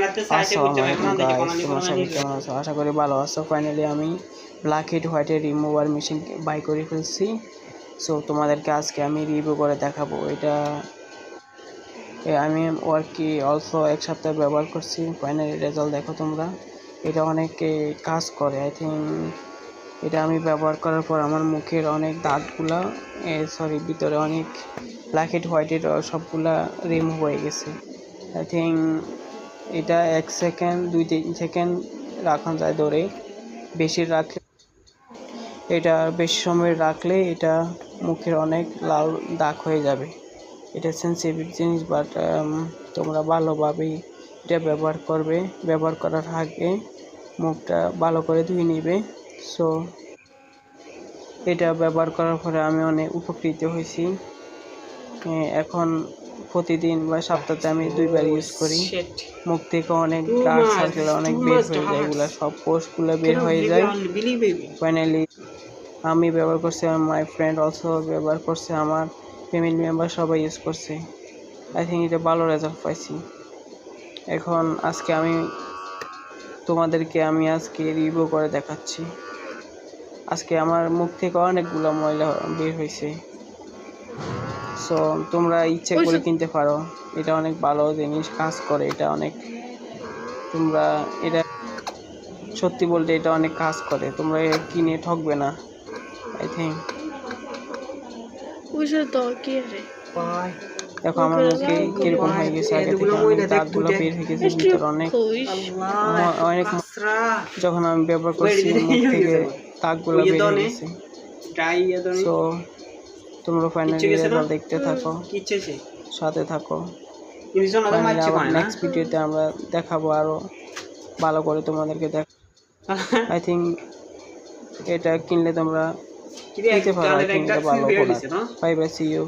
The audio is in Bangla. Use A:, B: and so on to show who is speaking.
A: আসসালামু আলাইকুম গাইস, তোমরা সবাই কেমন আছো? আশা করি ভালো আছো। ফাইনালি আমি blackhead whitehead remover machine buy করে ফেলছি। সো তোমাদেরকে আজকে আমি রিভিউ করে দেখাবো। এটা আমি ওয়ার্কি অলসো এক সপ্তাহ ব্যবহার করছি। ফাইনালি রেজাল্ট দেখো তোমরা। এটা অনেক কাজ করে। আই থিঙ্ক এটা আমি ব্যবহার করার পর আমার মুখের অনেক দাঁতগুলা ভিতরে অনেক ব্ল্যাক হেড হোয়াইট হেড সবগুলা রিমুভ হয়ে গেছে। আই থিঙ্ক এটা 1 সেকেন্ড 2-3 সেকেন্ড রাখা যায় ধরে। বেশি রাখলে এটা বেশি সময় রাখলে এটা মুখের অনেক লাল দাগ হয়ে যাবে। এটা সেন্সিটিভ জিনিস, বাট তোমরা ভালোভাবেই এটা ব্যবহার করবে। ব্যবহার করার আগে মুখটা ভালো করে ধুয়ে নিবে। সো এটা ব্যবহার করার পরে আমি অনেক উপকৃত হয়েছি। এখন প্রতিদিন বা সপ্তাহে আমি 2 বার ইউজ করি। মুখ থেকে অনেক ডার্ক সার্কেল অনেক বের হয়ে যায়, এগুলো সব পোস্টগুলো বের হয়ে যায়। ফাইনালি আমি ব্যবহার করছি, আমার মাই ফ্রেন্ড অলসো ব্যবহার করছে, আমার ফ্যামিলি মেম্বার সবাই ইউজ করছে। আই থিঙ্ক এটা ভালো রেজাল্ট পাইছি। এখন আজকে তোমাদেরকে আজকে রিভিউ করে দেখাচ্ছি। আজকে আমার মুখ থেকে অনেকগুলো ময়লা বের হয়েছে। সো তোমরা ইচ্ছে করে কিনতে পারো। এটা অনেক ভালো জিনিস, কাজ করে। এটা অনেক তোমরা এটা সত্যি বলতে এটা অনেক কাজ করে। তোমরা কিনে ঠকবে না। আই থিঙ্ক দেখো আমার মুখে কিরকম হয়ে গেছে। আগে থেকে অনেক দাগগুলো বের হয়ে গেছে ভিতরে অনেক অনেক যখন আমি ব্যবহার করছি মুখ থেকে দাগগুলো বের হয়ে গেছে। সো তোমরা ফাইনালি রেজাল্ট দেখতে থাকো, সাথে থাকো। নেক্সট ভিডিওতে আমরা দেখাবো আরো ভালো করে তোমাদেরকে আই থিঙ্ক এটা কিনলে তোমরা নিতে পারো। আই থিঙ্ক এটা ভালো product. Bye bye, see you.